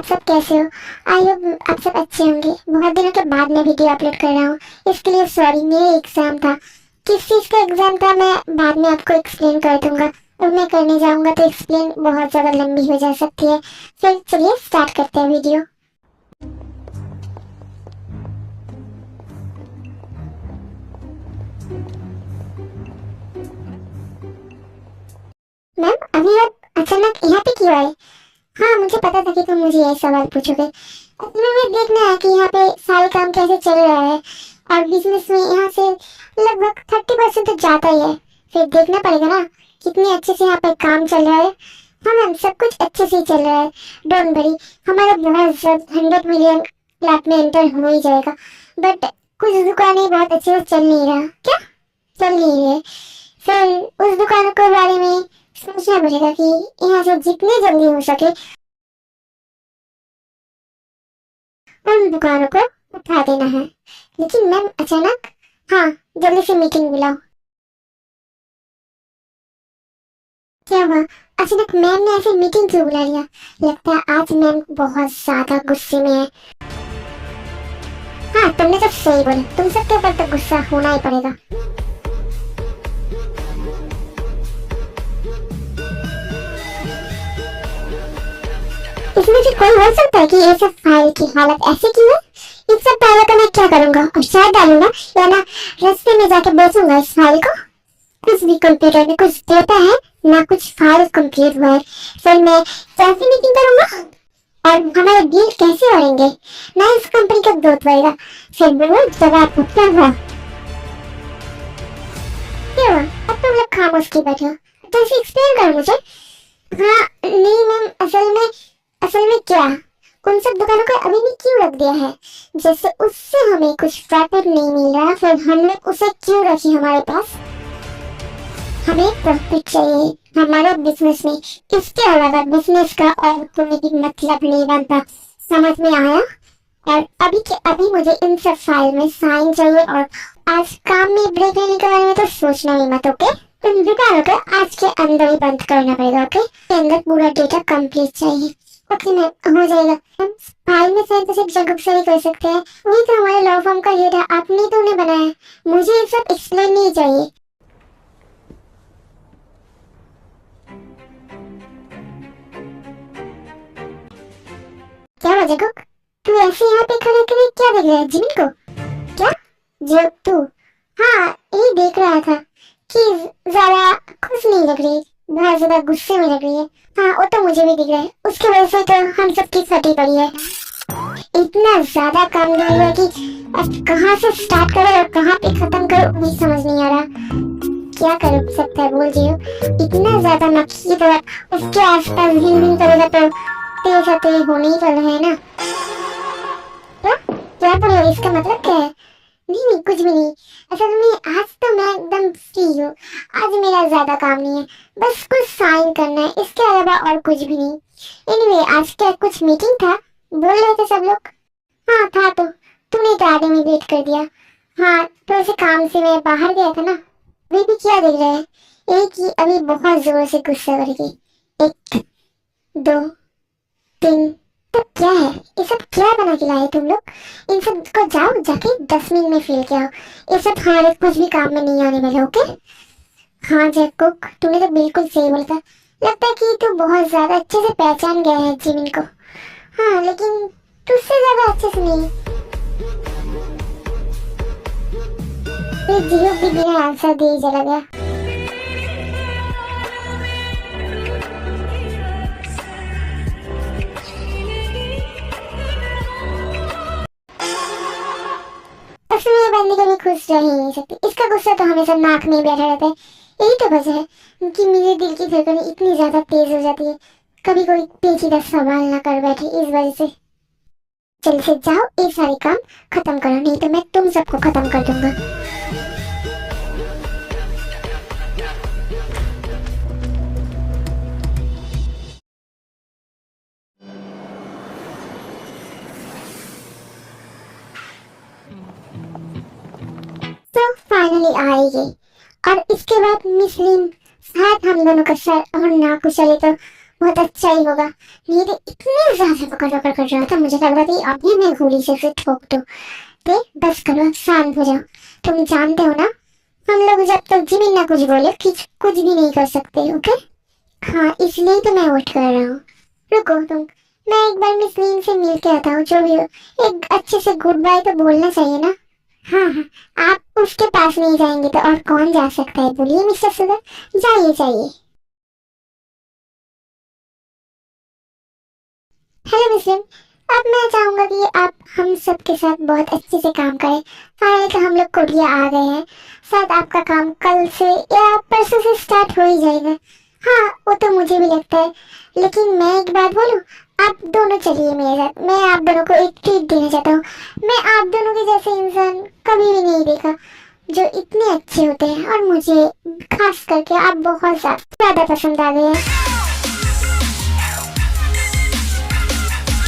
आप सब कैसे हो? आई होप आप सब अच्छे होंगे। बहुत दिनों के बाद मैं वीडियो अपलोड कर रहा हूँ, इसके लिए सॉरी। मेरा एग्जाम था। किस चीज़ का एग्जाम था मैं बाद में आपको एक्सप्लेन कर दूंगा, और मैं करने जाऊंगा तो एक्सप्लेन बहुत ज़्यादा लंबी हो जा सकती है। फिर चलिए स्टार्ट करते हैं वीडियो। मैम, अभी आप अचानक यहाँ पे क्यों आए? हाँ, मुझे पता था कि तुम मुझे यही सवाल पूछोगे। असल में मैं देखना है कि यहाँ पे सारे काम कैसे चल रहा है, और बिजनेस में यहाँ से लगभग 30% तो जाता ही है। फिर देखना पड़ेगा ना कितने अच्छे से यहाँ पे काम चल रहा है। हाँ मैम, सब कुछ अच्छे से ही चल रहा है, डोंट वरी। हमारा बहुत जल्द 100 मिलियन लाख में एंटर हो ही जाएगा। बट कुछ दुकानें बहुत अच्छे से चल नहीं रहा। क्या चल नहीं रहे? फिर उस दुकानों के बारे में सोचना पड़ेगा कि यहाँ से जितने जल्दी हो सके उन दुकानों को उठा देना है। लेकिन मैम अचानक, हाँ जल्दी से मीटिंग बुलाओ। क्या हुआ? अचानक मैम ने ऐसे मीटिंग क्यों बुला लिया? लगता है आज मैम बहुत ज्यादा गुस्से में है। हाँ तुमने तो सही बोला, तुम सबके ऊपर तो गुस्सा होना ही पड़ेगा। इसमें से कोई बोल सकता है कि ये सब फाइल की हालत ऐसी क्यों है? इन सब फाइलों का मैं क्या करूंगा? और शायद डालूंगा या ना रास्ते में जाके बेचूंगा इस फाइल को। कुछ भी कंप्यूटर में कुछ डेटा है ना, कुछ फाइल कंप्लीट हुआ है। फिर मैं कैसे मीटिंग करूंगा और हमारे डील कैसे बढ़ेंगे? ना इस कंपनी का ग्रोथ बढ़ेगा। फिर बोलो जवाब क्या हुआ? क्या हुआ? अब तुम लोग खामोश क्यों बैठे हो? जैसे एक्सप्लेन करो मुझे। हाँ नहीं मैम, असल में क्या, उन सब दुकानों को अभी भी क्यों रख दिया है? जैसे उससे हमें कुछ प्रॉफिट नहीं मिल रहा, फिर हम लोग उसे क्यों रखी हमारे पास? हमें प्रॉफिट चाहिए हमारे बिजनेस में। इसके अलावा बिजनेस का और कोई भी मतलब नहीं बनता। समझ में आया? और अभी के अभी मुझे इन सब फाइल में साइन चाहिए, और आज काम में ब्रेक लेने के बारे में तो सोचना ही मत। ओके, इन दुकानों को आज के अंदर ही बंद करना पड़ेगा। ओके, के अंदर पूरा डेटा कंप्लीट चाहिए। ओके मैम, हो जाएगा। हम फाइल में साइन तो सिर्फ जगह से ही कर सकते हैं। वही तो हमारे लॉ फर्म का हेड है, आपने तो उन्हें बनाया। मुझे ये सब एक्सप्लेन नहीं चाहिए। क्या वजह को? तू ऐसे यहाँ पे खड़े खड़े क्या देख रहा है? जिमिन को? क्या जो तू? हाँ यही देख रहा था कि ज्यादा खुश नहीं लग रही, बहुत ज्यादा गुस्से में लग रही है। हाँ वो तो मुझे भी दिख रहा है, उसकी वजह से तो हम सबकी फटी पड़ी है। इतना ज्यादा काम दे रहा है कि अब कहाँ से स्टार्ट करो और कहाँ पे खत्म करो वही समझ नहीं आ रहा। क्या कर सकता है बोल जियो? इतना ज्यादा मक्खी तो उसके आसपास घूम घूम करेगा तो तेज तेज होने ही वाला है ना। क्या बोल रहे हो? इसका मतलब क्या है? नहीं नहीं कुछ भी नहीं। असल में आज तो मैं एकदम फ्री हूँ। आज मेरा ज्यादा काम नहीं है, बस कुछ साइन करना है, इसके अलावा और कुछ भी नहीं। एनीवे आज क्या कुछ मीटिंग था बोल रहे थे सब लोग? हाँ था तो तूने तो आधे में वेट कर दिया। हाँ तो ऐसे काम से मैं बाहर गया था ना। वे भी क्या देख रहे हैं? एक ही अभी बहुत जोर से गुस्सा करेगी। 1 2 3। तो क्या है ये सब? क्या बना के लाए तुम लोग? इन सब को जाओ जाके 10 मिनट में फिल किया। ये सब हमारे कुछ भी काम में नहीं आने वाले। ओके? हाँ जैकुक, तूने तो बिल्कुल सही बोला था। लगता है कि तू बहुत ज्यादा अच्छे से पहचान गया है जिमिन को। हाँ लेकिन तुझसे ज्यादा अच्छे से नहीं। फिर जियो भी बिना आंसर दिए चला गया। उसमें बंदी कभी खुश रह ही नहीं सकती। इसका गुस्सा तो हमेशा नाक में बैठा रहता है। यही तो वजह है कि मेरे दिल की धड़कनें इतनी ज्यादा तेज हो जाती है। कभी कोई पेचीदा सवाल ना कर बैठे इस वजह से। जल्दी से जाओ ये सारे काम खत्म करो, नहीं तो मैं तुम सबको खत्म कर दूंगा। तो फाइनली आएगी, और इसके बाद मिस लिन शायद हम दोनों का सर और ना कुचले तो बहुत अच्छा ही होगा। नहीं तो इतनी ज्यादा पकड़ पकड़ कर रहा था, मुझे लग रहा था अभी मैं गोली से उसे ठोक दूं। ते बस करो, अब शांत हो जाओ। तुम जानते हो ना, हम लोग जब तक जिमिन ना कुछ बोले कुछ भी नहीं कर सकते। ओके? हाँ, इसलिए तो मैं वेट कर रहा हूँ। रुको तुम, मैं एक बार मिस लीन से मिल के आता हूँ। जो भी हो, एक अच्छे से गुड बाय तो बोलना चाहिए ना। हाँ हाँ, आप उसके पास नहीं जाएंगे तो और कौन जा सकता है? बोलिए मिस्टर सुगर, जाइए जाइए। हेलो मिस्टर, अब मैं चाहूंगा कि आप हम सब के साथ बहुत अच्छे से काम करें। फाइनली तो हम लोग कोरिया आ गए हैं। शायद आपका काम कल से या परसों से स्टार्ट हो ही जाएगा। हाँ, वो तो मुझे भी लगता है। लेकिन मैं एक बात बोलूं, आप दोनों चलिए मेरे साथ। मैं आप दोनों को एक ट्रीट देना चाहता हूँ। मैं आप दोनों के जैसे इंसान कभी भी नहीं देखा जो इतने अच्छे होते हैं, और मुझे खास करके आप बहुत ज्यादा पसंद आ गए हैं।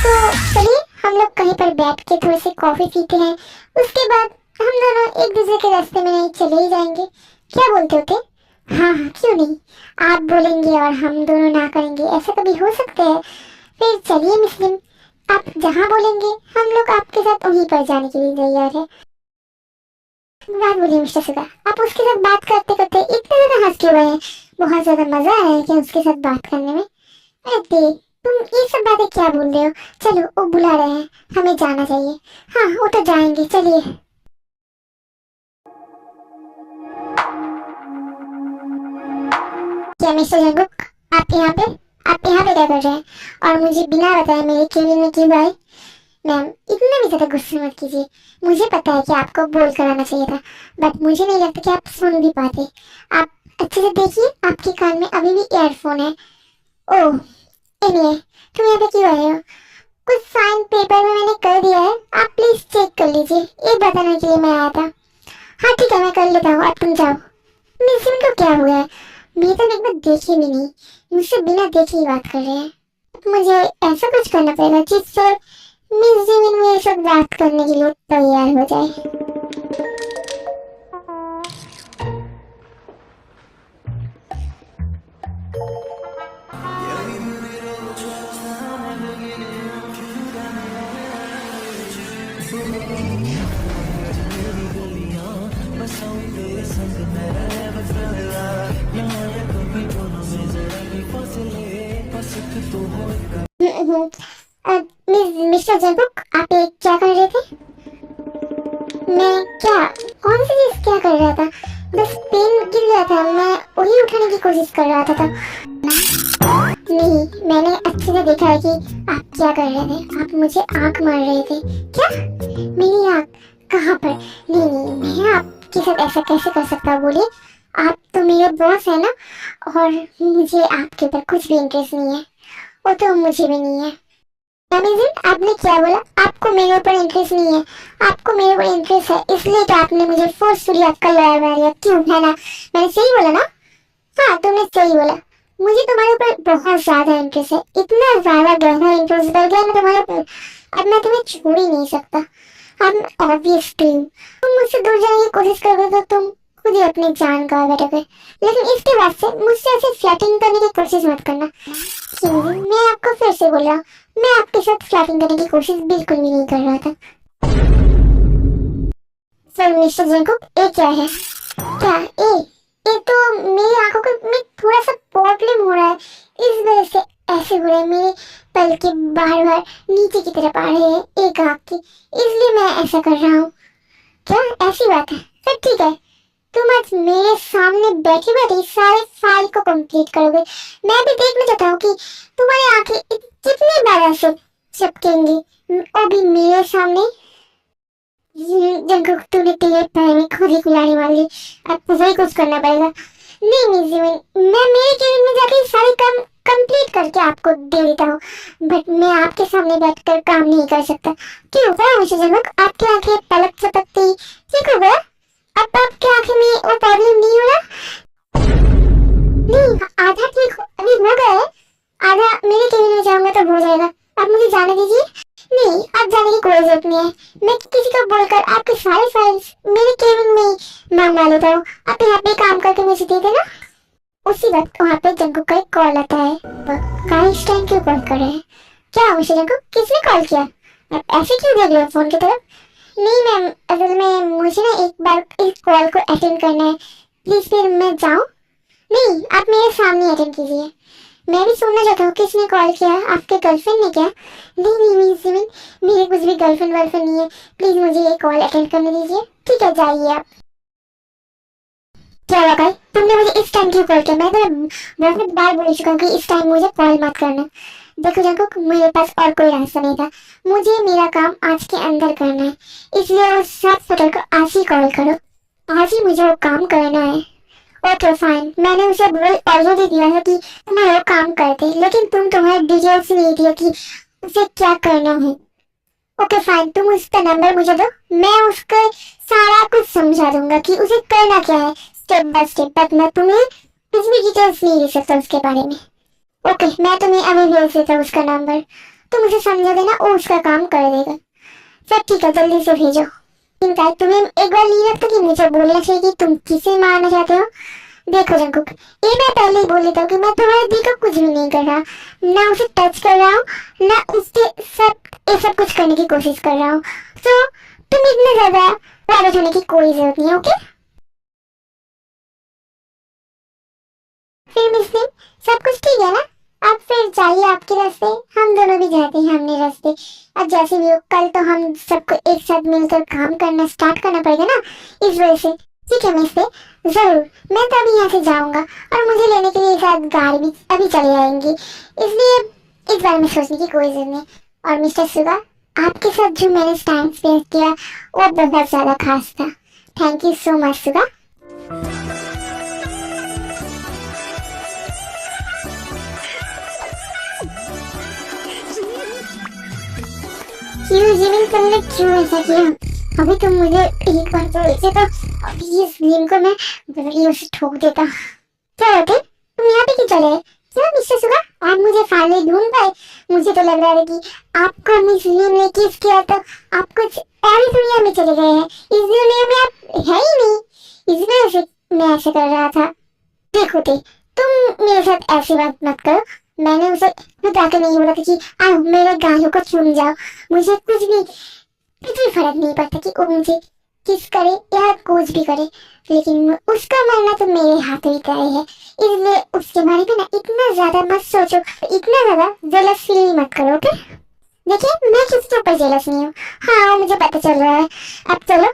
तो चलिए हम लोग कहीं पर बैठ के थोड़ी सी कॉफी पीते हैं। उसके बाद हम दोनों एक दूसरे के रास्ते में नहीं चले ही जाएंगे। क्या बोलते हो थे? हाँ हाँ, क्यों नहीं। आप बोलेंगे और हम दोनों ना करेंगे, ऐसा कभी हो सकता है? फिर चलिए मुस्लिम, आप जहाँ बोलेंगे हम लोग आपके साथ वहीं पर जाने के लिए तैयार है। बात बोलिए मिस्टर सुगा, आप उसके साथ बात करते करते इतने ज्यादा हंस क्यों रहे हैं? बहुत ज्यादा मजा आया है क्या उसके साथ बात करने में? अरे देख, तुम ये सब बातें क्या बोल रहे हो? चलो, वो बुला रहे हैं, हमें जाना चाहिए। हाँ, वो तो जाएंगे, चलिए। क्या मिस्टर जंगकुक, आप यहाँ पे क्या कर रहे हैं? और मुझे बिना बताए मेरे केबिन में क्यों आए? मैम, इतना भी ज्यादा गुस्से मत कीजिए। मुझे पता है कि आपको बोल कर आना चाहिए था, बट मुझे नहीं लगता कि आप सुन भी पाते। आप अच्छे से देखिए, आपके कान में अभी भी ईयरफोन है। ओह, एनीवे, तुम यहाँ पे क्यों आए हो? कुछ साइन पेपर में मैंने कर दिया है, आप प्लीज चेक कर लीजिए, ये बताने के लिए मैं आया था। हाँ ठीक है, मैं कर लेता हूँ, अब तुम जाओ। मिस जिमिन को क्या हुआ है? मैं तो एक बार देखे भी नहीं, मुझसे बिना देखे ही बात कर रहे हैं। मुझे ऐसा कुछ करना पड़ेगा जिससे मिस जिमिन मेरे साथ बात करने के लिए तैयार हो जाए। मिस्टर जंगकुक, आप ये क्या कर रहे थे? मैं क्या, कौन सी चीज क्या कर रहा था? बस पेन गिर गया था, मैं वही उठाने की कोशिश कर रहा था। नहीं, मैंने अच्छे से देखा है कि आप क्या कर रहे थे। आप मुझे आंख मार रहे थे। क्या? मेरी आंख? कहाँ पर? नहीं नहीं, मैं आपके साथ ऐसा कैसे कर सकता हूँ? बोलिए। आप तो मेरे बॉस है ना, और मुझे आपके ऊपर कुछ भी इंटरेस्ट नहीं है। वो तो मुझे भी नहीं है। अमेजिंग, आपने क्या बोला? आपको मेरे ऊपर इंटरेस्ट नहीं है? आपको मेरे ऊपर इंटरेस्ट है, इसलिए तो आपने मुझे फोर्सफुली आपका लॉयर बना दिया, क्यों? है ना? मैंने सही बोला ना? हाँ, तुमने सही बोला। मुझे तुम्हारे ऊपर बहुत ज्यादा इंटरेस्ट है, इतना ज्यादा गहरा इंटरेस्ट बढ़ गया ना तुम्हारे ऊपर, अब मैं तुम्हें छोड़ ही नहीं सकता। हम ऑब्वियसली, तुम मुझसे दूर जाने की कोशिश करोगे तो तुम खुद ही अपनी जान गवा बैठोगे। लेकिन इसके बाद से मुझसे ऐसे फ्लर्टिंग करने की कोशिश मत करना। मैं आपको फिर से बोल रहा हूँ, मैं आपके साथ फ्लर्टिंग करने की कोशिश बिल्कुल भी नहीं कर रहा था। सर मिस्टर जंगकुक, ये क्या है? क्या ये तो मेरी आंखों में थोड़ा सा प्रॉब्लम हो रहा है, इस वजह से ऐसे हो रहा है। मेरे पलके बार बार नीचे की तरफ आ रहे हैं एक आंख की, इसलिए मैं ऐसा कर रहा हूँ। क्या ऐसी बात है? फिर ठीक है, तुम आज मेरे सामने बैठे बैठे इस सारे फाइल को कंप्लीट करोगे। मैं भी देखना चाहता हूँ कि तुम्हारी आंखें कितनी बार ऐसे चपकेंगी, और भी मेरे सामने। जंगकुक, तूने तेरे पैर में खुद ही कुल्हाड़ी मार ली, अब तुझे ही कुछ करना पड़ेगा। नहीं मिस जिमिन, मैं मेरे केबिन में जाके सारे काम कंप्लीट करके आपको दे देता हूँ, बट मैं आपके सामने बैठकर काम नहीं कर सकता। क्यों हुआ मिस्टर जंगकुक? आपकी आंखें पलक झपकती क्यों हुआ? अब आपकी आंखें में वो प्रॉब्लम नहीं हो रहा? नहीं, आधा ठीक अभी हो गया है, आधा मेरे केबिन में जाऊंगा तो हो जाएगा। आप मुझे जाने दीजिए। नहीं, आप जाने की कोई जरूरत नहीं है। मैं किसी को बोलकर आपके सारे फाइल्स मेरे केबिन में ही मंगवा लेता हूँ। आप यहाँ पे काम करके मुझे दे देना। उसी वक्त वहाँ पे जंकुक का एक कॉल आता है। गाइस इस टाइम क्यों कॉल कर रहे हैं? क्या हुआ जंकुक, किसने कॉल किया? आप ऐसे क्यों देख रहे हो फोन की तरफ? नहीं मैम, असल में मुझे ना एक बार इस कॉल को अटेंड करना है, प्लीज फिर मैं जाऊँ? नहीं, आप मेरे सामने अटेंड कीजिए। मैं भी सुनना चाहता हूँ किसने कॉल किया, आपके गर्लफ्रेंड ने क्या? नहीं नहीं मिस जिमिन, मेरे कुछ भी गर्लफ्रेंड वर्लफ्रेंड नहीं है, प्लीज मुझे ये कॉल अटेंड करने दीजिए। ठीक है, जाइए आप। क्या हुआ? तुमने मुझे इस टाइम क्यों कॉल किया? मैं तो बहुत बार बोल चुका हूँ कि इस टाइम मुझे कॉल मत करना। देखो जंकुक, मेरे पास और कोई रास्ता नहीं था, मुझे मेरा काम आज के अंदर करना है, इसलिए उस सब फटर को आज ही कॉल करो। आज ही मुझे वो काम करना है। ओके फाइन, मैंने उसे बोल ऑलरेडी दिया है कि मैं वो काम करते, लेकिन तुम तुम्हारे डिटेल्स नहीं दिया कि उसे क्या करना है। ओके फाइन, तुम उसका नंबर मुझे दो, मैं उसका सारा कुछ समझा दूंगा कि उसे करना क्या है स्टेप बाय स्टेप, बट मैं तुम्हें कुछ भी डिटेल्स नहीं दे सकता उसके बारे में। ओके, मैं तुम्हें अभी भेज देता हूँ उसका नंबर, तुम उसे समझा देना, वो उसका काम कर देगा। सब ठीक है, जल्दी से भेजो। इनका तुम्हें एक बार नहीं लगता कि मुझे बोलना चाहिए कि तुम किसे मारना चाहते हो? देखो जंकुक, ये मैं पहले ही बोल देता हूँ कि मैं तुम्हारे दी को कुछ भी नहीं कर रहा, ना उसे टच कर रहा हूँ, ना उसके सब ये सब कुछ करने की कोशिश कर रहा हूँ। तो तुम इतना ज्यादा पागल होने की कोई जरूरत नहीं है। ओके फिर मिस सब कुछ ठीक है ना? आप फिर जाइए आपके रास्ते, हम दोनों भी जाते हैं अपने रास्ते। अब जैसे भी हो, कल तो हम सबको एक साथ मिलकर काम करना स्टार्ट करना पड़ेगा ना, इस वजह से। ठीक है मिस, जरूर। मैं तो अभी यहाँ से जाऊंगा और मुझे लेने के लिए शायद गाड़ी भी अभी चली आएंगी, इसलिए इस बारे में सोचने की कोई जरूरत नहीं। और मिस्टर सुगा, आपके साथ जो मैंने टाइम स्पेंड किया वो बहुत ज्यादा खास था। थैंक यू सो मच सुगा। क्यों जिमिन, तुमने क्यों ऐसा किया? अभी तुम मुझे एक बार तो ऐसे तो अभी इस गेम को मैं बड़ी उसे ठोक देता। क्या होते तुम यहाँ पे क्यों चले? क्या मिस्टर सुगा, आप मुझे फाइनली ढूंढ पाए? मुझे तो लग रहा है कि आपको मिस जिमिन ने किस किया तो आप कुछ और ही दुनिया में चले गए हैं, इस दुनिया में आप है ही नहीं, इस वजह से मैं ऐसे कर रहा था। देखो तुम मेरे साथ ऐसी बात मत करो, मैंने उसे बता के नहीं बोला था कि आओ मेरे गालों को चूम जाओ। मुझे कुछ भी फर्क नहीं पड़ता कि वो मुझे किस करे या कुछ भी करे, लेकिन उसका मरना तो मेरे हाथों ही तय है, इसलिए उसके बारे में ना इतना ज्यादा मत सोचो, इतना ज्यादा जेलस फील मत करो। ओके देखिए, मैं किसी के ऊपर जेलस नहीं हूँ। हाँ मुझे पता चल रहा है। अब चलो।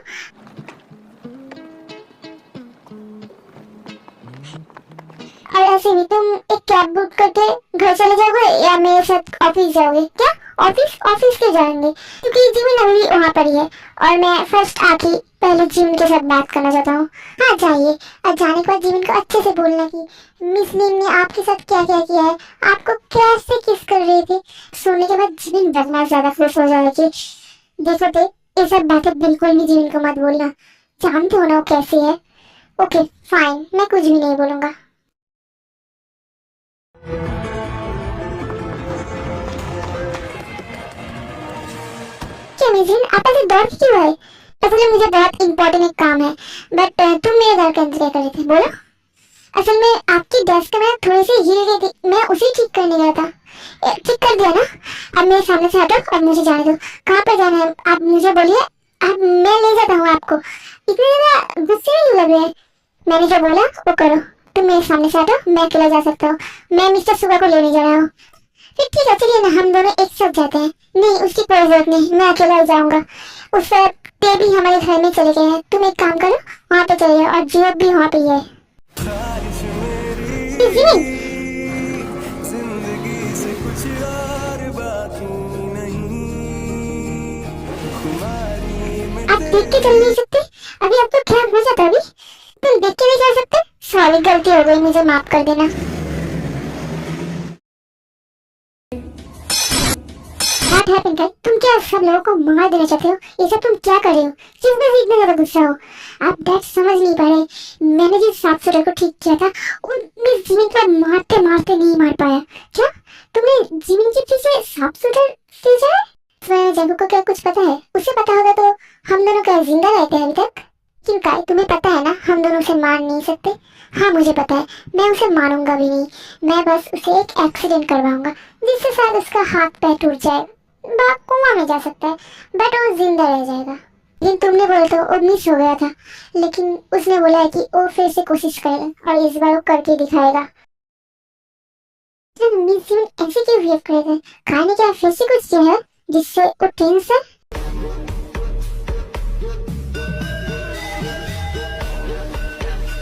और ऐसे भी तुम एक कैब बुक करके घर चले जाओगे या मेरे साथ ऑफिस जाओगे? क्या ऑफिस? ऑफिस के जाएंगे क्योंकि जिमिन अभी वहाँ पर ही है और मैं फर्स्ट आके पहले जिमिन के साथ बात करना चाहता हूँ। हाँ जाइए, और जाने के बाद जिमिन को अच्छे से बोलना कि मिस नीम ने आपके साथ क्या क्या किया है, आपको कैसे किस कर रहे थे। सुनने के बाद जिमिन बहुत ज्यादा खुश हो जाएगी। देखो ये सब बातें बिल्कुल भी जिमिन को मत बोलना, जानते हो ना वो कैसी है। ओके फाइन, मैं कुछ भी नहीं बोलूंगा। क्या मिजिन, आप ऐसे डर क्यों है? असल में मुझे बहुत इम्पोर्टेंट एक काम है, बट तुम मेरे घर के अंदर क्या कर रहे थे बोलो? असल में आपकी डेस्क में थोड़ी सी हिल गई थी, मैं उसे ठीक करने गया था। ठीक कर दिया ना? अब मेरे सामने से हटो और मुझे जाने दो। कहाँ पे जाना है आप मुझे बोलिए, अब मैं ले जाता हूँ आपको। इतने ज्यादा गुस्से नहीं लग रहे हैं, मैंने जो बोला वो करो। तुम मेरे सामने से हटो, मैं अकेला जा सकता हूँ, मैं मिस्टर सुगा को लेने जा रहा हूँ। फिर ठीक है चलिए ना, हम दोनों एक साथ जाते हैं। नहीं उसकी कोई जरूरत नहीं, मैं अकेला ही जाऊंगा। उस पे भी हमारे घर में चले गए हैं, तुम एक काम करो वहाँ पे चले जाओ, और जियो भी वहाँ पे ही है। आप देख के चल नहीं सकते? अभी आपको क्या हो जाता है? अभी तुम देख के नहीं चल सकते? सॉरी गलती हो गई, मुझे माफ कर देना। What happened guys? तुम क्या सब लोगों को मार देना चाहते हो? ये सब तुम क्या कर रहे हो? किस वजह से इतना ज्यादा गुस्सा हो? आप दैट समझ नहीं पा रहे, मैंने जिस सांप सूटर को ठीक किया था वो मिस जिमिन को मारते मारते नहीं मार पाया। क्या तुमने जिमिन के पीछे सांप सूटर भेजा है? तुम्हें जंगू को क्या कुछ पता है? उसे पता होगा तो हम दोनों क्या जिंदा रहते हैं अभी तक? क्यों काय, तुम्हें पता है ना हम दोनों उसे मार नहीं सकते। हाँ मुझे पता है, मैं उसे मारूंगा भी नहीं, मैं बस उसे एक एक्सीडेंट करवाऊंगा जिससे शायद उसका हाथ पैर टूट जाए, बाप कुआं में जा सकता है, बट वो जिंदा रह जाएगा। लेकिन तुमने बोला था वो मिस हो गया था, लेकिन उसने बोला है कि वो फिर से कोशिश करेगा और इस बार वो करके दिखाएगा। मिस ऐसे क्यों बिहेव करेगा? खाने क्या फिर से कुछ किया है जिससे वो टेंस है?